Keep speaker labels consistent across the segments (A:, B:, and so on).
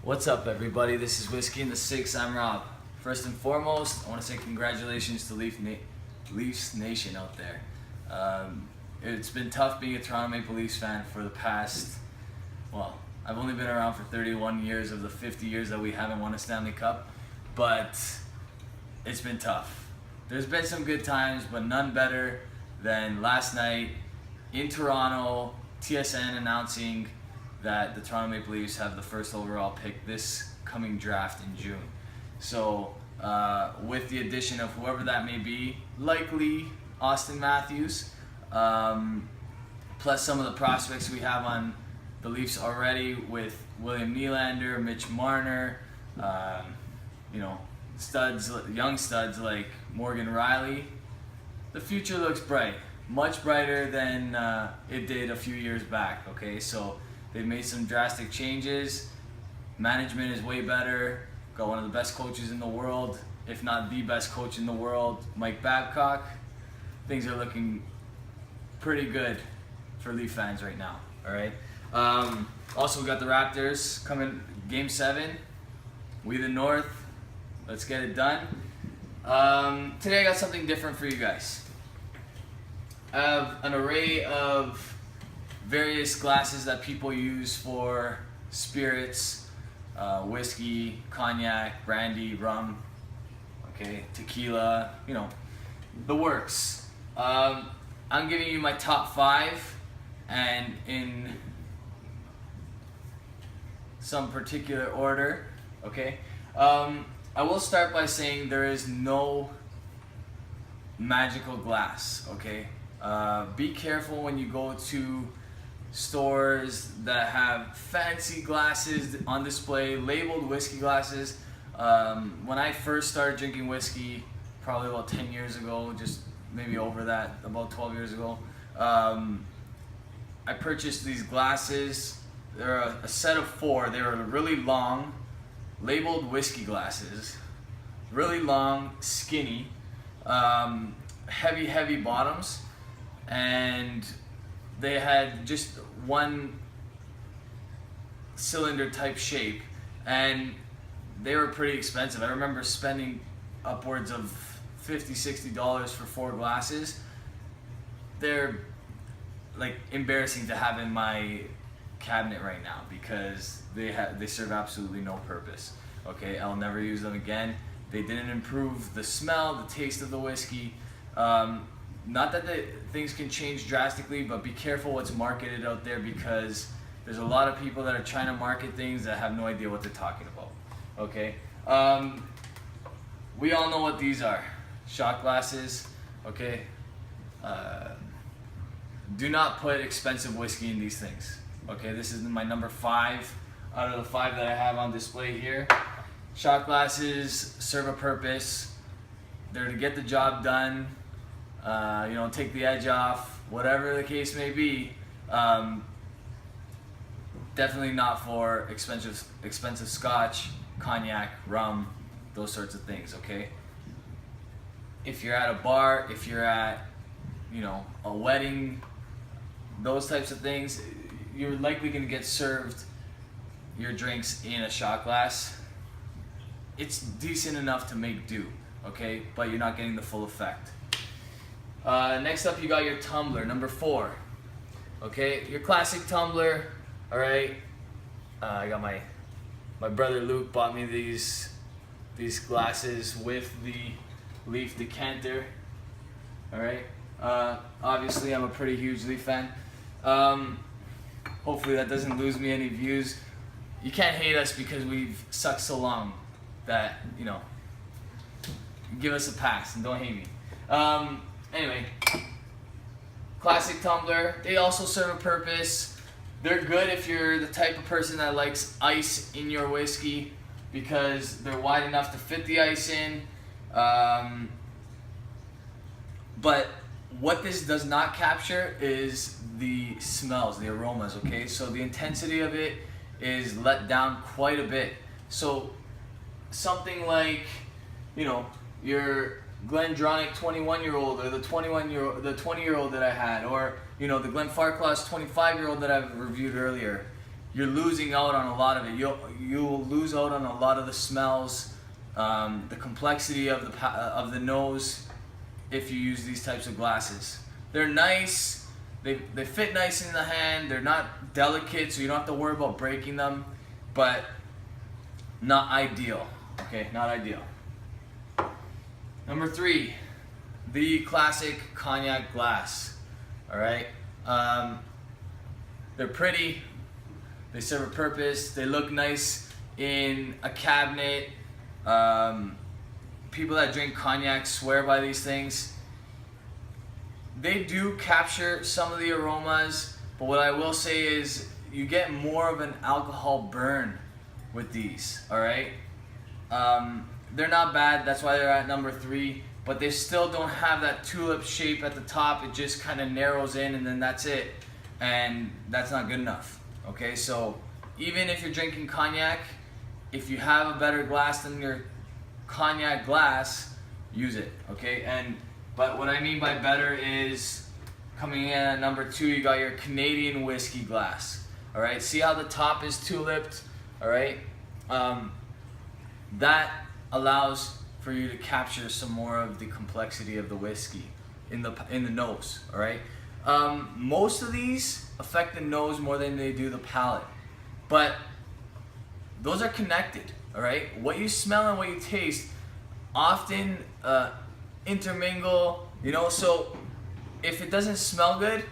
A: What's up, everybody? This is Whisky in the 6. I'm Rob. First and foremost, I want to say congratulations to Leafs Nation out there. It's been tough being a Toronto Maple Leafs fan for the past, well, I've only been around for 31 years of the 50 years that we haven't won a Stanley Cup, but it's been tough. There's been some good times, but none better than last night in Toronto, TSN announcing that the Toronto Maple Leafs have the first overall pick this coming draft in June. So with the addition of whoever that may be, likely Austin Matthews, plus some of the prospects we have on the Leafs already with William Nylander, Mitch Marner, young studs like Morgan Riley, the future looks bright, much brighter than it did a few years back. Okay, so they've made some drastic changes. Management is way better. Got one of the best coaches in the world, if not the best coach in the world, Mike Babcock. Things are looking pretty good for Leaf fans right now. All right. Also, we got the Raptors coming, Game 7. We the North. Let's get it done. Today I got something different for you guys. I have an array of various glasses that people use for spirits, whiskey, cognac, brandy, rum, okay, tequila, the works. I'm giving you my top 5, and in some particular order, okay? I will start by saying there is no magical glass, okay? Be careful when you go to stores that have fancy glasses on display, labeled whiskey glasses. When I first started drinking whiskey, probably about 10 years ago, just maybe over that, about 12 years ago, I purchased these glasses. They're a set of 4. They were really long, labeled whiskey glasses, really long, skinny, heavy bottoms, and they had just one cylinder type shape, and they were pretty expensive. I remember spending upwards of $50-$60 for 4 glasses. They're like embarrassing to have in my cabinet right now because they serve absolutely no purpose. Okay, I'll never use them again. They didn't improve the smell, the taste of the whiskey. Not that things can change drastically, but be careful what's marketed out there because there's a lot of people that are trying to market things that have no idea what they're talking about. Okay, we all know what these are. Shot glasses. Okay, do not put expensive whiskey in these things. Okay, this is my number 5 out of the 5 that I have on display here. Shot glasses serve a purpose. They're to get the job done. Take the edge off, whatever the case may be. Definitely not for expensive scotch, cognac, rum, those sorts of things, okay? If you're at a bar, if you're at, a wedding, those types of things, you're likely going to get served your drinks in a shot glass. It's decent enough to make do, okay? But you're not getting the full effect. Next up, you got your tumbler, number 4. Okay, your classic tumbler. All right, I got my brother Luke bought me these glasses with the Leaf decanter. All right, obviously I'm a pretty huge Leaf fan. Hopefully that doesn't lose me any views. You can't hate us because we've sucked so long that give us a pass and don't hate me. Anyway, classic tumbler. They also serve a purpose. They're good if you're the type of person that likes ice in your whiskey because they're wide enough to fit the ice in. But what this does not capture is the smells, the aromas, okay? So the intensity of it is let down quite a bit. So something like, your Glendronach 21-year-old or the 20-year-old that I had, or the Glenfarclas 25-year-old that I've reviewed earlier. you're losing out on a lot of it. You'll lose out on a lot of the smells, the complexity of the nose if you use these types of glasses. They're nice. They fit nice in the hand. They're not delicate, so you don't have to worry about breaking them, but not ideal. Okay, not ideal. Number 3, the classic Cognac glass. All right, they're pretty. They serve a purpose. They look nice in a cabinet. People that drink Cognac swear by these things. They do capture some of the aromas, but what I will say is you get more of an alcohol burn with these, all right? They're not bad, that's why they're at number 3, but they still don't have that tulip shape at the top. It just kind of narrows in and then that's it, and that's not good enough, okay? So even if you're drinking Cognac, if you have a better glass than your Cognac glass, use it, okay? But what I mean by better is, coming in at number 2, you got your Canadian whiskey glass. All right, see how the top is tulipped. All right, that allows for you to capture some more of the complexity of the whiskey in the nose. All right, most of these affect the nose more than they do the palate, but those are connected. All right, what you smell and what you taste often intermingle, you know, so if it doesn't smell good,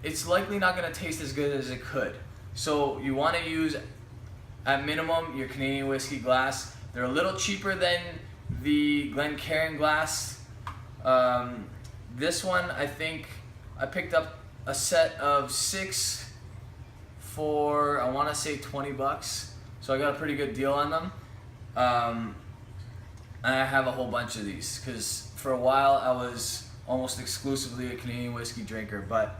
A: it's likely not going to taste as good as it could. So you want to use, at minimum, your Canadian whiskey glass. They're a little cheaper than the Glencairn glass. This one, I think I picked up a set of 6 for, I want to say $20. So I got a pretty good deal on them. And I have a whole bunch of these because for a while I was almost exclusively a Canadian whiskey drinker, but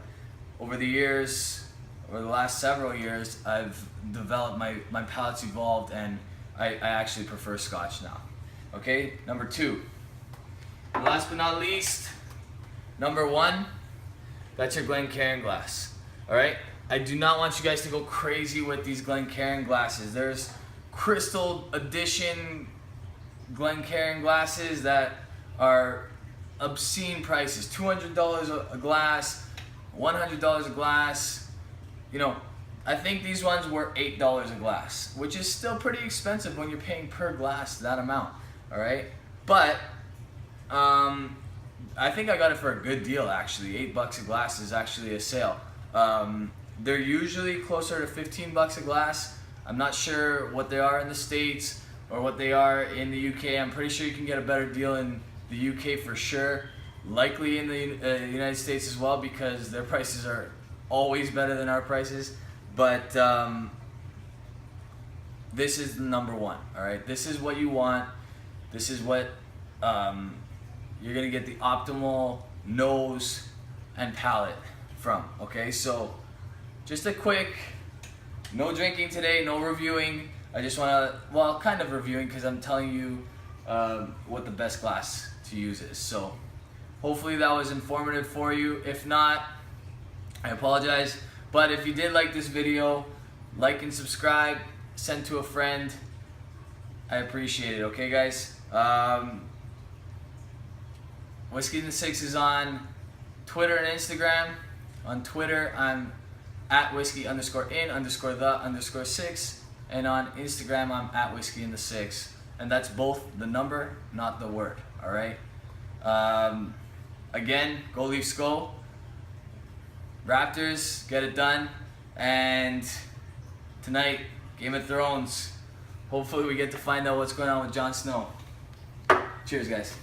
A: over the years, over the last several years, I've developed, my palate's evolved, and I actually prefer Scotch now. Okay, number 2. And last but not least, number 1, that's your Glencairn glass. All right, I do not want you guys to go crazy with these Glencairn glasses. There's crystal edition Glencairn glasses that are obscene prices, $200 a glass, $100 a glass. You know, I think these ones were $8 a glass, which is still pretty expensive when you're paying per glass that amount. All right, but I think I got it for a good deal actually. $8 a glass is actually a sale. They're usually closer to $15 a glass. I'm not sure what they are in the States or what they are in the UK. I'm pretty sure you can get a better deal in the UK for sure. Likely in the United States as well, because their prices are always better than our prices. But this is the number 1, all right? This is what you want. This is what you're gonna get the optimal nose and palate from, okay? So just a quick, no drinking today, no reviewing. I just wanna, well, kind of reviewing because I'm telling you what the best glass to use is. So hopefully that was informative for you. If not, I apologize. But if you did like this video, like and subscribe, send to a friend. I appreciate it, okay guys? Whisky in the Six is on Twitter and Instagram. On Twitter, I'm at whiskey_in_the_6. And on Instagram, I'm at Whisky in the Six. And that's both the number, not the word, all right? Again, go Leafs go. Raptors, get it done. And tonight, Game of Thrones. Hopefully we get to find out what's going on with Jon Snow. Cheers, guys.